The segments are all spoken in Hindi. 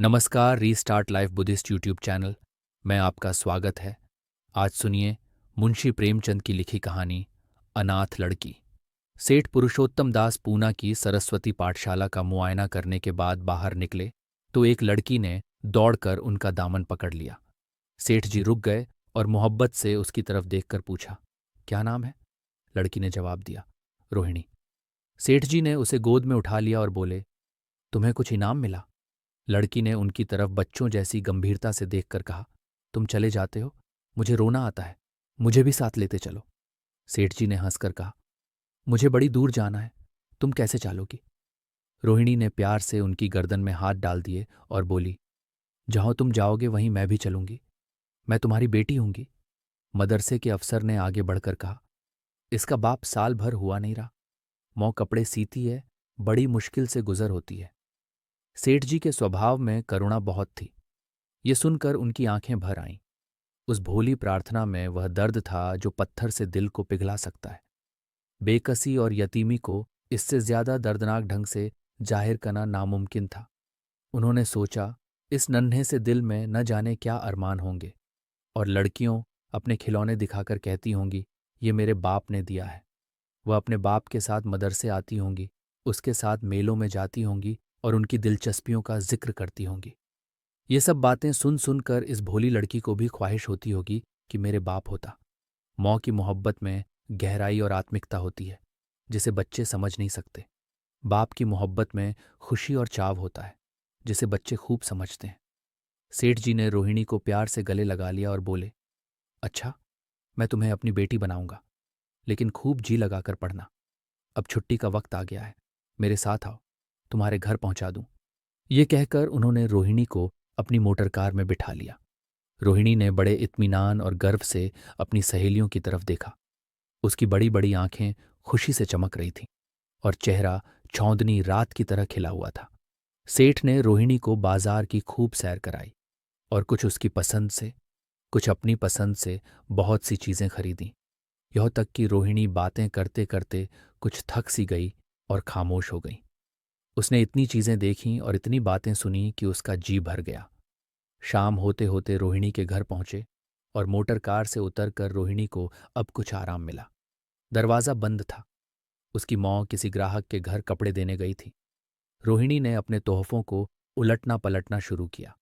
नमस्कार, restart life Buddhist YouTube channel में आपका स्वागत है। आज सुनिए मुंशी प्रेमचंद की लिखी कहानी अनाथ लड़की। सेठ पुरुषोत्तम दास पूना की सरस्वती पाठशाला का मुआयना करने के बाद बाहर निकले तो एक लड़की ने दौड़कर उनका दामन पकड़ लिया। सेठ जी रुक गए और मोहब्बत से उसकी तरफ देखकर पूछा, क्या नाम है? लड़की ने जवाब दिया, रोहिणी। सेठ जी ने उसे गोद में उठा लिया और बोले, तुम्हें कुछ इनाम मिला? लड़की ने उनकी तरफ बच्चों जैसी गंभीरता से देखकर कहा, तुम चले जाते हो, मुझे रोना आता है, मुझे भी साथ लेते चलो। सेठ जी ने हंसकर कहा, मुझे बड़ी दूर जाना है, तुम कैसे चलोगी? रोहिणी ने प्यार से उनकी गर्दन में हाथ डाल दिए और बोली, जहां तुम जाओगे वहीं मैं भी चलूंगी, मैं तुम्हारी बेटी होंगी। मदरसे के अफसर ने आगे बढ़कर कहा, इसका बाप साल भर हुआ नहीं रहा, मौ कपड़े सीती है, बड़ी मुश्किल से गुजर होती है। सेठ जी के स्वभाव में करुणा बहुत थी। ये सुनकर उनकी आंखें भर आईं। उस भोली प्रार्थना में वह दर्द था जो पत्थर से दिल को पिघला सकता है। बेकसी और यतीमी को इससे ज्यादा दर्दनाक ढंग से जाहिर करना नामुमकिन था। उन्होंने सोचा, इस नन्हे से दिल में न जाने क्या अरमान होंगे, और लड़कियों अपने खिलौने दिखाकर कहती होंगी, ये मेरे बाप ने दिया है। वह अपने बाप के साथ मदरसे आती होंगी, उसके साथ मेलों में जाती होंगी और उनकी दिलचस्पियों का जिक्र करती होंगी। ये सब बातें सुन सुनकर इस भोली लड़की को भी ख्वाहिश होती होगी कि मेरे बाप होता। मौ की मोहब्बत में गहराई और आत्मिकता होती है जिसे बच्चे समझ नहीं सकते। बाप की मोहब्बत में खुशी और चाव होता है जिसे बच्चे खूब समझते हैं। सेठ जी ने रोहिणी को प्यार से गले लगा लिया और बोले, अच्छा, मैं तुम्हें अपनी बेटी बनाऊंगा, लेकिन खूब जी लगाकर पढ़ना। अब छुट्टी का वक्त आ गया है, मेरे साथ आओ, तुम्हारे घर पहुंचा दूं। ये कहकर उन्होंने रोहिणी को अपनी मोटर कार में बिठा लिया। रोहिणी ने बड़े इत्मीनान और गर्व से अपनी सहेलियों की तरफ देखा। उसकी बड़ी बड़ी आंखें खुशी से चमक रही थीं और चेहरा चौंदनी रात की तरह खिला हुआ था। सेठ ने रोहिणी को बाजार की खूब सैर कराई और कुछ उसकी पसंद से, कुछ अपनी पसंद से बहुत सी चीजें खरीदीं। यह तक कि रोहिणी बातें करते करते कुछ थक सी गई और खामोश हो गई। उसने इतनी चीजें देखीं और इतनी बातें सुनी कि उसका जी भर गया। शाम होते होते रोहिणी के घर पहुंचे और मोटर कार से उतरकर रोहिणी को अब कुछ आराम मिला। दरवाज़ा बंद था। उसकी माँ किसी ग्राहक के घर कपड़े देने गई थी। रोहिणी ने अपने तोहफों को उलटना पलटना शुरू किया।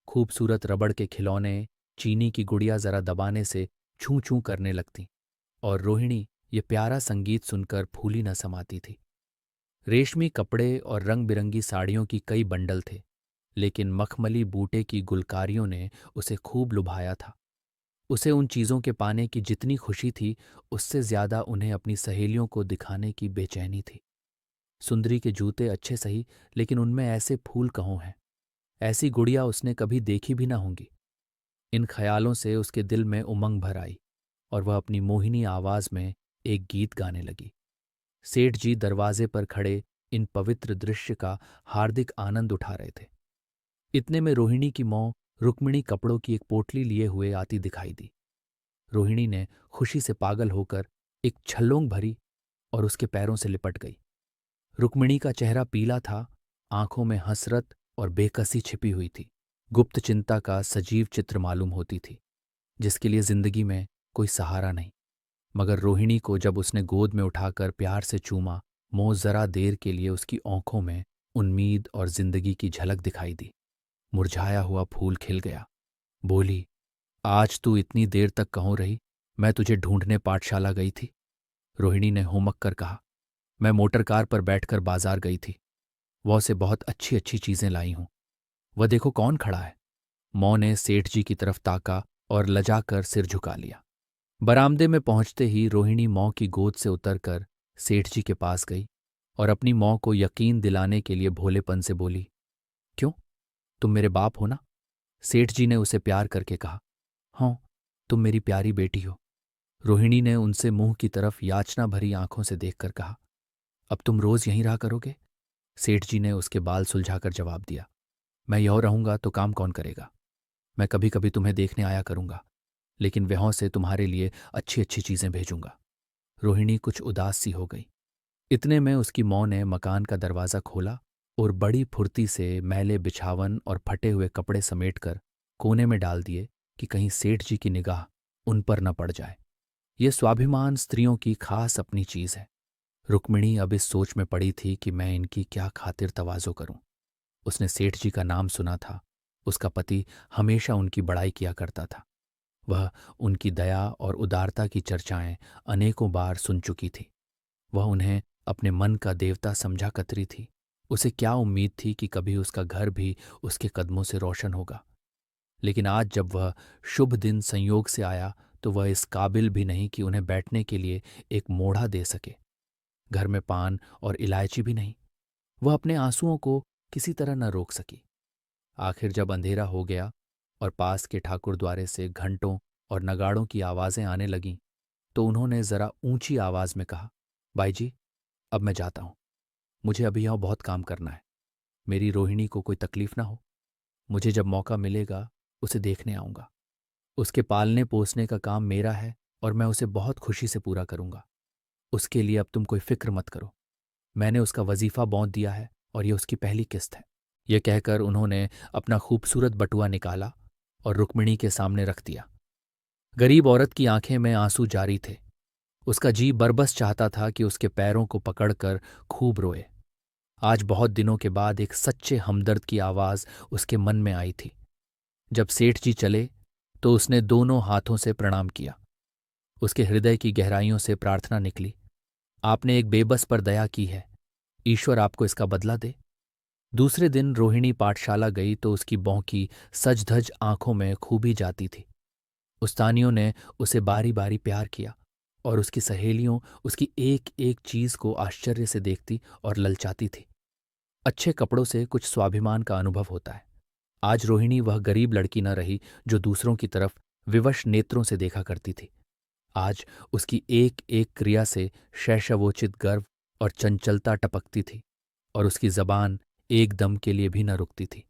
खूबसूरत रबड़ के खिलौने, चीनी की गुड़िया जरा दबाने से छू छू करने लगती और रोहिणी ये प्यारा संगीत सुनकर फूली न समाती थी। रेशमी कपड़े और रंग बिरंगी साड़ियों की कई बंडल थे, लेकिन मखमली बूटे की गुलकारियों ने उसे खूब लुभाया था। उसे उन चीज़ों के पाने की जितनी खुशी थी, उससे ज्यादा उन्हें अपनी सहेलियों को दिखाने की बेचैनी थी। सुंदरी के जूते अच्छे सही, लेकिन उनमें ऐसे फूल कहाँ हैं? ऐसी गुड़िया उसने कभी देखी भी ना होंगी। इन ख्यालों से उसके दिल में उमंग भर आई और वह अपनी मोहिनी आवाज में एक गीत गाने लगी। सेठ जी दरवाजे पर खड़े इन पवित्र दृश्य का हार्दिक आनंद उठा रहे थे। इतने में रोहिणी की माँ रुक्मिणी कपड़ों की एक पोटली लिए हुए आती दिखाई दी। रोहिणी ने खुशी से पागल होकर एक छल्लोंग भरी और उसके पैरों से लिपट गई। रुक्मिणी का चेहरा पीला था, आंखों में हसरत और बेकसी छिपी हुई थी। गुप्त चिंता का सजीव चित्र मालूम होती थी, जिसके लिए जिंदगी में कोई सहारा नहीं। मगर रोहिणी को जब उसने गोद में उठाकर प्यार से चूमा, मोह जरा देर के लिए उसकी आंखों में उम्मीद और जिंदगी की झलक दिखाई दी। मुरझाया हुआ फूल खिल गया। बोली, आज तू इतनी देर तक कहाँ रही? मैं तुझे ढूंढने पाठशाला गई थी। रोहिणी ने हुमक कर कहा, मैं मोटर कार पर बैठकर बाजार गई थी। वह से बहुत अच्छी अच्छी चीजें लाई हूं। वह देखो कौन खड़ा है। मौ ने सेठ जी की तरफ ताका और लजाकर सिर झुका लिया। बरामदे में पहुंचते ही रोहिणी मौ की गोद से उतरकर सेठ जी के पास गई और अपनी मौ को यकीन दिलाने के लिए भोलेपन से बोली, क्यों, तुम मेरे बाप हो ना? सेठ जी ने उसे प्यार करके कहा, हाँ, तुम मेरी प्यारी बेटी हो। रोहिणी ने उनसे मुंह की तरफ याचना भरी आंखों से देखकर कहा, अब तुम रोज यहीं रहा करोगे? सेठ जी ने उसके बाल सुलझाकर जवाब दिया, मैं यह रहूंगा तो काम कौन करेगा? मैं कभी कभी तुम्हें देखने आया करूंगा, लेकिन व्यों से तुम्हारे लिए अच्छी अच्छी चीजें भेजूंगा। रोहिणी कुछ उदास सी हो गई। इतने में उसकी माँ ने मकान का दरवाज़ा खोला और बड़ी फुर्ती से मैले बिछावन और फटे हुए कपड़े समेटकर कोने में डाल दिए कि कहीं सेठ जी की निगाह उन पर न पड़ जाए। ये स्वाभिमान स्त्रियों की खास अपनी चीज है। रुक्मिणी अब इस सोच में पड़ी थी कि मैं इनकी क्या खातिर तवाज़ो करूं। उसने सेठ जी का नाम सुना था। उसका पति हमेशा उनकी बड़ाई किया करता था। वह उनकी दया और उदारता की चर्चाएं अनेकों बार सुन चुकी थी। वह उन्हें अपने मन का देवता समझा करती थी। उसे क्या उम्मीद थी कि कभी उसका घर भी उसके कदमों से रोशन होगा। लेकिन आज जब वह शुभ दिन संयोग से आया तो वह इस काबिल भी नहीं कि उन्हें बैठने के लिए एक मोढ़ा दे सके। घर में पान और इलायची भी नहीं। वह अपने आंसुओं को किसी तरह न रोक सकी। आखिर जब अंधेरा हो गया और पास के ठाकुर द्वारे से घंटों और नगाड़ों की आवाजें आने लगीं, तो उन्होंने जरा ऊंची आवाज में कहा, बाई जी, अब मैं जाता हूं। मुझे अभी यहाँ बहुत काम करना है। मेरी रोहिणी को कोई तकलीफ ना हो। मुझे जब मौका मिलेगा उसे देखने आऊंगा। उसके पालने पोसने का काम मेरा है और मैं उसे बहुत खुशी से पूरा करूंगा। उसके लिए अब तुम कोई फिक्र मत करो। मैंने उसका वजीफा बौंध दिया है और ये उसकी पहली किस्त है। यह कहकर उन्होंने अपना खूबसूरत बटुआ निकाला और रुक्मिणी के सामने रख दिया। गरीब औरत की आंखें में आंसू जारी थे। उसका जी बरबस चाहता था कि उसके पैरों को पकड़कर खूब रोए। आज बहुत दिनों के बाद एक सच्चे हमदर्द की आवाज उसके मन में आई थी। जब सेठ जी चले तो उसने दोनों हाथों से प्रणाम किया। उसके हृदय की गहराइयों से प्रार्थना निकली, आपने एक बेबस पर दया की है। ईश्वर आपको इसका बदला दे। दूसरे दिन रोहिणी पाठशाला गई तो उसकी बौंकी सजधज आंखों में खूबी जाती थी। उस्तानियों ने उसे बारी बारी प्यार किया और उसकी सहेलियों उसकी एक एक चीज को आश्चर्य से देखती और ललचाती थी। अच्छे कपड़ों से कुछ स्वाभिमान का अनुभव होता है। आज रोहिणी वह गरीब लड़की न रही जो दूसरों की तरफ विवश नेत्रों से देखा करती थी। आज उसकी एक एक क्रिया से शैशवोचित गर्व और चंचलता टपकती थी और उसकी जबान एक दम के लिए भी न रुकती थी।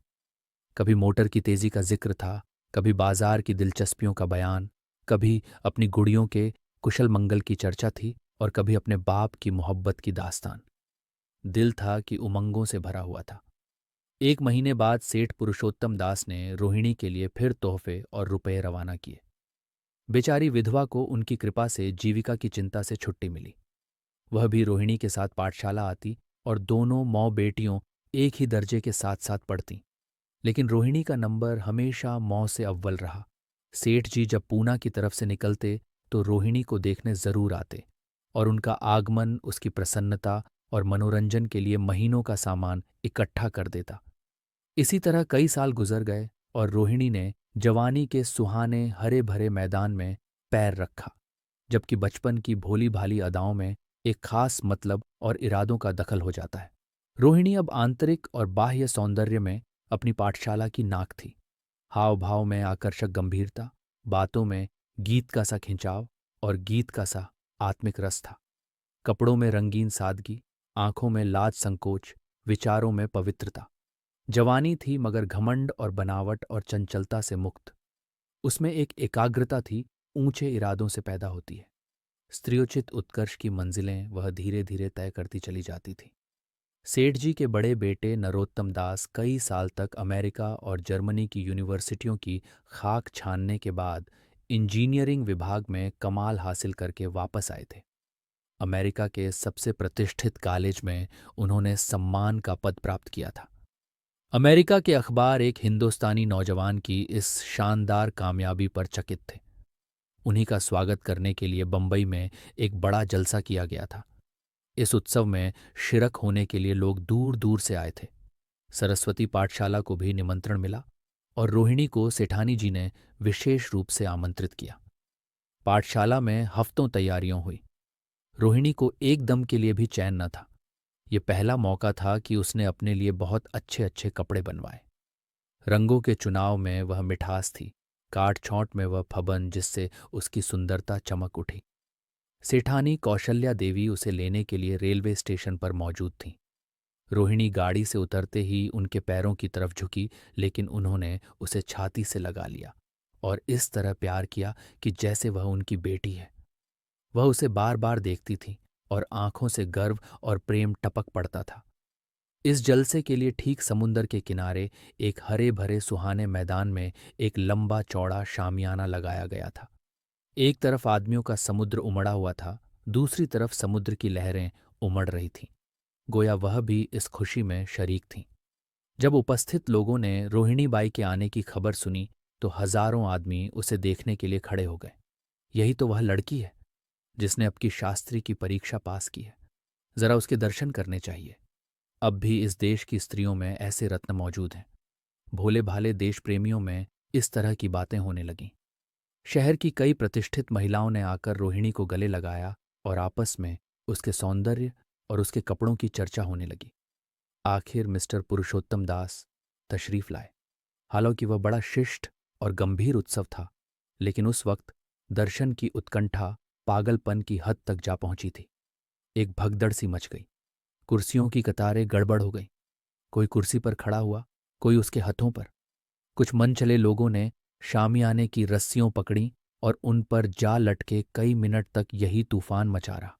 कभी मोटर की तेजी का जिक्र था, कभी बाजार की दिलचस्पियों का बयान, कभी अपनी गुड़ियों के कुशल मंगल की चर्चा थी और कभी अपने बाप की मोहब्बत की दास्तान। दिल था कि उमंगों से भरा हुआ था। एक महीने बाद सेठ पुरुषोत्तम दास ने रोहिणी के लिए फिर तोहफे और रुपए रवाना किए। बेचारी विधवा को उनकी कृपा से जीविका की चिंता से छुट्टी मिली। वह भी रोहिणी के साथ पाठशाला आती और दोनों मौ बेटियों एक ही दर्जे के साथ साथ पढ़तीं। लेकिन रोहिणी का नंबर हमेशा मौ से अव्वल रहा। सेठ जी जब पूना की तरफ से निकलते तो रोहिणी को देखने जरूर आते और उनका आगमन उसकी प्रसन्नता और मनोरंजन के लिए महीनों का सामान इकट्ठा कर देता। इसी तरह कई साल गुजर गए और रोहिणी ने जवानी के सुहाने हरे भरे मैदान में पैर रखा, जबकि बचपन की भोली भाली अदाओं में एक खास मतलब और इरादों का दखल हो जाता है। रोहिणी अब आंतरिक और बाह्य सौंदर्य में अपनी पाठशाला की नाक थी। हाव भाव में आकर्षक गंभीरता, बातों में गीत का सा खिंचाव और गीत का सा आत्मिक रस था। कपड़ों में रंगीन सादगी, आंखों में लाज संकोच, विचारों में पवित्रता। जवानी थी मगर घमंड और बनावट और चंचलता से मुक्त। उसमें एक एकाग्रता थी, ऊंचे इरादों से पैदा होती है। स्त्रियोचित उत्कर्ष की मंजिलें वह धीरे धीरे तय करती चली जाती थी। सेठ जी के बड़े बेटे नरोत्तम दास कई साल तक अमेरिका और जर्मनी की यूनिवर्सिटियों की खाक छानने के बाद इंजीनियरिंग विभाग में कमाल हासिल करके वापस आए थे। अमेरिका के सबसे प्रतिष्ठित कॉलेज में उन्होंने सम्मान का पद प्राप्त किया था। अमेरिका के अखबार एक हिंदुस्तानी नौजवान की इस शानदार कामयाबी पर चकित थे। उन्हीं का स्वागत करने के लिए बंबई में एक बड़ा जलसा किया गया था। इस उत्सव में शिरक होने के लिए लोग दूर दूर से आए थे। सरस्वती पाठशाला को भी निमंत्रण मिला और रोहिणी को सेठानी जी ने विशेष रूप से आमंत्रित किया। पाठशाला में हफ्तों तैयारियां हुई। रोहिणी को एक दम के लिए भी चैन न था। ये पहला मौका था कि उसने अपने लिए बहुत अच्छे अच्छे कपड़े बनवाए। रंगों के चुनाव में वह मिठास थी, काट छौंट में वह फबन जिससे उसकी सुंदरता चमक उठी। सेठानी कौशल्या देवी उसे लेने के लिए रेलवे स्टेशन पर मौजूद थीं। रोहिणी गाड़ी से उतरते ही उनके पैरों की तरफ झुकी, लेकिन उन्होंने उसे छाती से लगा लिया और इस तरह प्यार किया कि जैसे वह उनकी बेटी है। वह उसे बार बार देखती थी और आंखों से गर्व और प्रेम टपक पड़ता था। इस जलसे के लिए ठीक समुंदर के किनारे एक हरे भरे सुहाने मैदान में एक लंबा चौड़ा शामियाना लगाया गया था। एक तरफ आदमियों का समुद्र उमड़ा हुआ था, दूसरी तरफ समुद्र की लहरें उमड़ रही थीं, गोया वह भी इस खुशी में शरीक थीं। जब उपस्थित लोगों ने रोहिणी बाई के आने की खबर सुनी तो हजारों आदमी उसे देखने के लिए खड़े हो गए। यही तो वह लड़की है जिसने अब की शास्त्री की परीक्षा पास की है। जरा उसके दर्शन करने चाहिए। अब भी इस देश की स्त्रियों में ऐसे रत्न मौजूद हैं। भोले भाले देश प्रेमियों में इस तरह की बातें होने लगीं। शहर की कई प्रतिष्ठित महिलाओं ने आकर रोहिणी को गले लगाया और आपस में उसके सौंदर्य और उसके कपड़ों की चर्चा होने लगी। आखिर मिस्टर पुरुषोत्तम दास तशरीफ लाए। हालांकि वह बड़ा शिष्ट और गंभीर उत्सव था, लेकिन उस वक्त दर्शन की उत्कंठा पागलपन की हद तक जा पहुंची थी। एक भगदड़ सी मच गई। कुर्सियों की कतारें गड़बड़ हो गईं। कोई कुर्सी पर खड़ा हुआ, कोई उसके हथों पर। कुछ मन चले लोगों ने शामियाने की रस्सियों पकड़ी और उन पर जा लटके कई मिनट तक यही तूफान मचा रहा।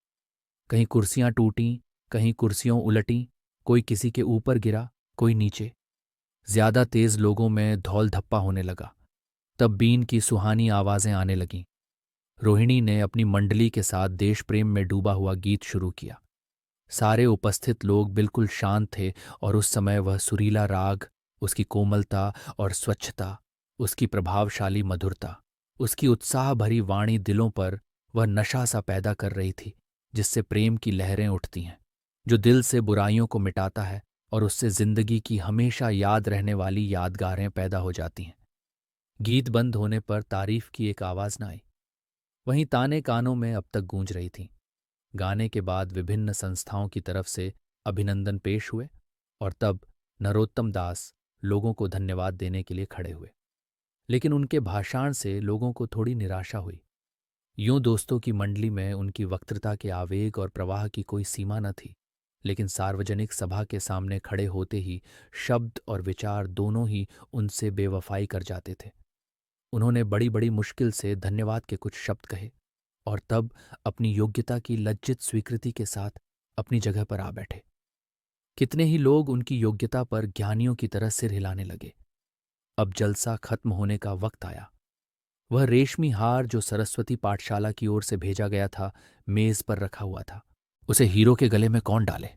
कहीं कुर्सियां टूटीं, कहीं कुर्सियों उलटीं, कोई किसी के ऊपर गिरा, कोई नीचे। ज्यादा तेज लोगों में धौल धप्पा होने लगा। तब बीन की सुहानी आवाजें आने लगीं। रोहिणी ने अपनी मंडली के साथ देश प्रेम में डूबा हुआ गीत शुरू किया। सारे उपस्थित लोग बिल्कुल शांत थे और उस समय वह सुरीला राग, उसकी कोमलता और स्वच्छता, उसकी प्रभावशाली मधुरता, उसकी उत्साह भरी वाणी दिलों पर वह नशा सा पैदा कर रही थी जिससे प्रेम की लहरें उठती हैं, जो दिल से बुराइयों को मिटाता है और उससे जिंदगी की हमेशा याद रहने वाली यादगारें पैदा हो जाती हैं। गीत बंद होने पर तारीफ की एक आवाज न आई। वहीं ताने कानों में अब तक गूंज रही थीं। गाने के बाद विभिन्न संस्थाओं की तरफ से अभिनंदन पेश हुए और तब नरोत्तम दास लोगों को धन्यवाद देने के लिए खड़े हुए। लेकिन उनके भाषण से लोगों को थोड़ी निराशा हुई। यूं दोस्तों की मंडली में उनकी वक्तृता के आवेग और प्रवाह की कोई सीमा न थी, लेकिन सार्वजनिक सभा के सामने खड़े होते ही शब्द और विचार दोनों ही उनसे बेवफाई कर जाते थे। उन्होंने बड़ी बड़ी मुश्किल से धन्यवाद के कुछ शब्द कहे और तब अपनी योग्यता की लज्जित स्वीकृति के साथ अपनी जगह पर आ बैठे। कितने ही लोग उनकी योग्यता पर ज्ञानियों की तरह सिर हिलाने लगे। अब जलसा खत्म होने का वक्त आया। वह रेशमी हार जो सरस्वती पाठशाला की ओर से भेजा गया था, मेज पर रखा हुआ था। उसे हीरो के गले में कौन डाले?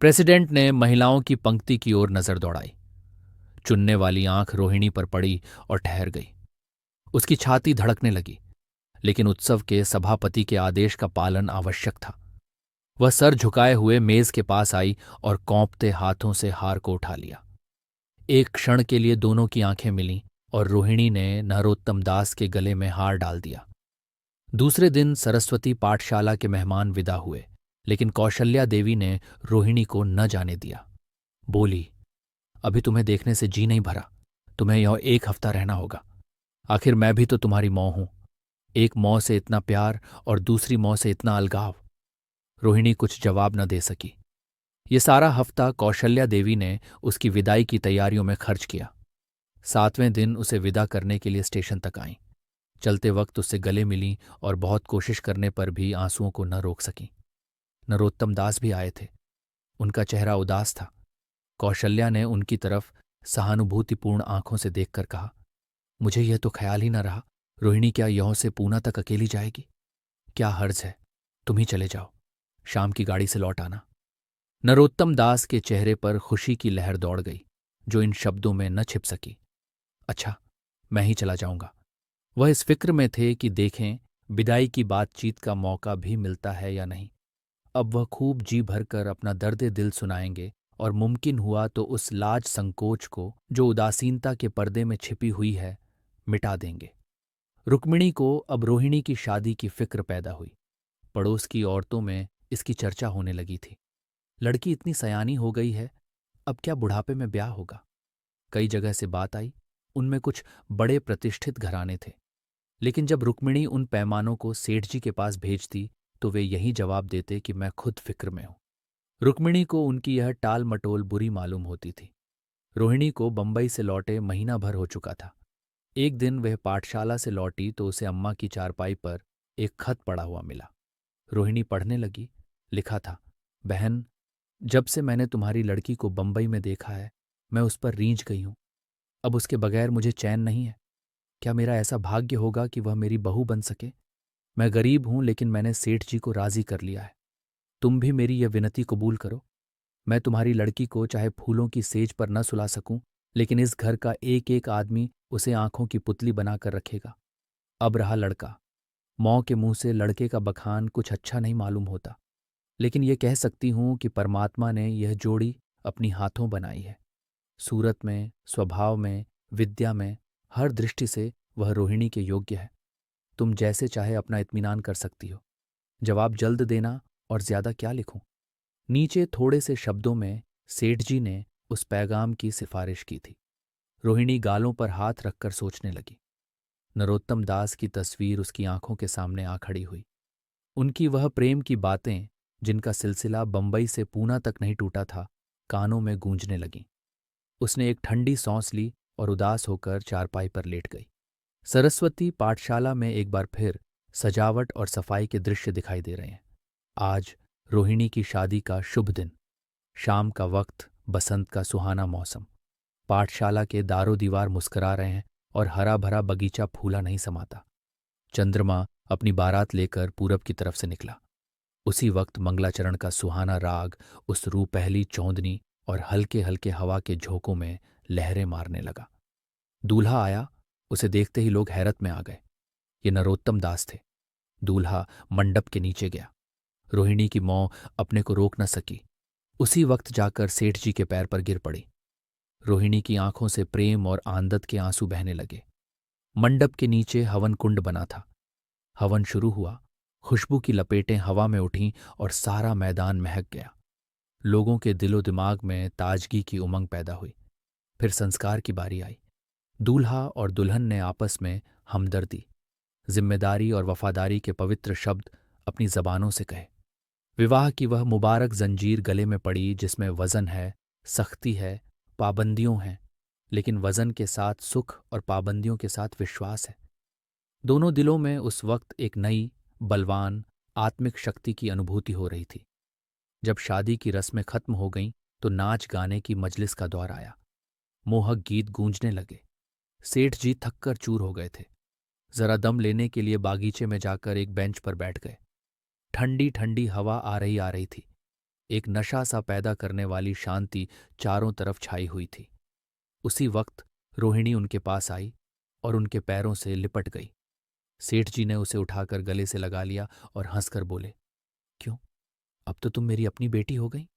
प्रेसिडेंट ने महिलाओं की पंक्ति की ओर नजर दौड़ाई। चुनने वाली आंख रोहिणी पर पड़ी और ठहर गई। उसकी छाती धड़कने लगी, लेकिन उत्सव के सभापति के आदेश का पालन आवश्यक था। वह सर झुकाए हुए मेज के पास आई और कौंपते हाथों से हार को उठा लिया। एक क्षण के लिए दोनों की आंखें मिलीं और रोहिणी ने नरोत्तम दास के गले में हार डाल दिया। दूसरे दिन सरस्वती पाठशाला के मेहमान विदा हुए, लेकिन कौशल्या देवी ने रोहिणी को न जाने दिया। बोली, अभी तुम्हें देखने से जी नहीं भरा। तुम्हें यह 1 हफ्ता रहना होगा। आखिर मैं भी तो तुम्हारी मौ हूं। एक मौ से इतना प्यार और दूसरी मौ से इतना अलगाव। रोहिणी कुछ जवाब न दे सकी। ये सारा हफ्ता कौशल्या देवी ने उसकी विदाई की तैयारियों में खर्च किया। 7वें दिन उसे विदा करने के लिए स्टेशन तक आईं। चलते वक्त उससे गले मिलीं और बहुत कोशिश करने पर भी आंसुओं को न रोक सकीं। नरोत्तम दास भी आए थे। उनका चेहरा उदास था। कौशल्या ने उनकी तरफ सहानुभूतिपूर्ण आंखों से देखकर कहा, मुझे यह तो ख्याल ही न रहा, रोहिणी क्या यहों से पूना तक अकेली जाएगी? क्या हर्ज है, तुम ही चले जाओ, शाम की गाड़ी से लौट आना। नरोत्तम दास के चेहरे पर खुशी की लहर दौड़ गई, जो इन शब्दों में न छिप सकी। अच्छा, मैं ही चला जाऊंगा। वह इस फिक्र में थे कि देखें विदाई की बातचीत का मौका भी मिलता है या नहीं। अब वह खूब जी भरकर अपना दर्द दिल सुनाएंगे और मुमकिन हुआ तो उस लाज संकोच को जो उदासीनता के पर्दे में छिपी हुई है मिटा देंगे। रुक्मिणी को अब रोहिणी की शादी की फिक्र पैदा हुई। पड़ोस की औरतों में इसकी चर्चा होने लगी थी। लड़की इतनी सयानी हो गई है, अब क्या बुढ़ापे में ब्याह होगा? कई जगह से बात आई। उनमें कुछ बड़े प्रतिष्ठित घराने थे, लेकिन जब रुक्मिणी उन पैमानों को सेठ जी के पास भेजती तो वे यही जवाब देते कि मैं खुद फिक्र में हूं। रुक्मिणी को उनकी यह टाल मटोल बुरी मालूम होती थी। रोहिणी को बंबई से लौटे महीना भर हो चुका था। एक दिन वह पाठशाला से लौटी तो उसे अम्मा की चारपाई पर एक खत पड़ा हुआ मिला। रोहिणी पढ़ने लगी। लिखा था, बहन, जब से मैंने तुम्हारी लड़की को बंबई में देखा है, मैं उस पर रीझ गई हूं। अब उसके बगैर मुझे चैन नहीं है। क्या मेरा ऐसा भाग्य होगा कि वह मेरी बहू बन सके? मैं गरीब हूं, लेकिन मैंने सेठ जी को राजी कर लिया है। तुम भी मेरी यह विनती कबूल करो। मैं तुम्हारी लड़की को चाहे फूलों की सेज पर न सुला सकूं, लेकिन इस घर का एक एक आदमी उसे आंखों की पुतली बनाकर रखेगा। अब रहा लड़का। माँ के मुंह से लड़के का बखान कुछ अच्छा नहीं मालूम होता, लेकिन यह कह सकती हूं कि परमात्मा ने यह जोड़ी अपनी हाथों बनाई है। सूरत में, स्वभाव में, विद्या में, हर दृष्टि से वह रोहिणी के योग्य है। तुम जैसे चाहे अपना इत्मीनान कर सकती हो। जवाब जल्द देना, और ज्यादा क्या लिखूं। नीचे थोड़े से शब्दों में सेठ जी ने उस पैगाम की सिफारिश की थी। रोहिणी गालों पर हाथ रखकर सोचने लगी। नरोत्तम दास की तस्वीर उसकी आंखों के सामने आ खड़ी हुई। उनकी वह प्रेम की बातें, जिनका सिलसिला बंबई से पूना तक नहीं टूटा था, कानों में गूंजने लगीं। उसने एक ठंडी सांस ली और उदास होकर चारपाई पर लेट गई। सरस्वती पाठशाला में एक बार फिर सजावट और सफाई के दृश्य दिखाई दे रहे हैं। आज रोहिणी की शादी का शुभ दिन। शाम का वक्त, बसंत का सुहाना मौसम। पाठशाला के दारो दीवार मुस्कुरा रहे हैं और हरा भरा बगीचा फूला नहीं समाता। चंद्रमा अपनी बारात लेकर पूरब की तरफ से निकला। उसी वक्त मंगलाचरण का सुहाना राग उस रूपहली चौंदनी और हल्के हल्के हवा के झोंकों में लहरें मारने लगा। दूल्हा आया। उसे देखते ही लोग हैरत में आ गए। ये नरोत्तम दास थे। दूल्हा मंडप के नीचे गया। रोहिणी की मां अपने को रोक न सकी। उसी वक्त जाकर सेठ जी के पैर पर गिर पड़ी। रोहिणी की आंखों से प्रेम और आनंद के आंसू बहने लगे। मंडप के नीचे हवन कुंड बना था। हवन शुरू हुआ। खुशबू की लपेटें हवा में उठीं और सारा मैदान महक गया। लोगों के दिलो दिमाग में ताजगी की उमंग पैदा हुई। फिर संस्कार की बारी आई। दूल्हा और दुल्हन ने आपस में हमदर्दी, जिम्मेदारी और वफादारी के पवित्र शब्द अपनी जबानों से कहे। विवाह की वह मुबारक जंजीर गले में पड़ी जिसमें वजन है, सख्ती है, पाबंदियों हैं, लेकिन वजन के साथ सुख और पाबंदियों के साथ विश्वास है। दोनों दिलों में उस वक्त एक नई, बलवान, आत्मिक शक्ति की अनुभूति हो रही थी। जब शादी की रस्में खत्म हो गईं तो नाच गाने की मजलिस का दौर आया। मोहक गीत गूंजने लगे। सेठ जी थक कर चूर हो गए थे। जरा दम लेने के लिए बागीचे में जाकर एक बेंच पर बैठ गए। ठंडी ठंडी हवा आ रही थी। एक नशा सा पैदा करने वाली शांति चारों तरफ छाई हुई थी। उसी वक्त रोहिणी उनके पास आई और उनके पैरों से लिपट गई। सेठ जी ने उसे उठाकर गले से लगा लिया और हंसकर बोले, क्यों, अब तो तुम मेरी अपनी बेटी हो गई।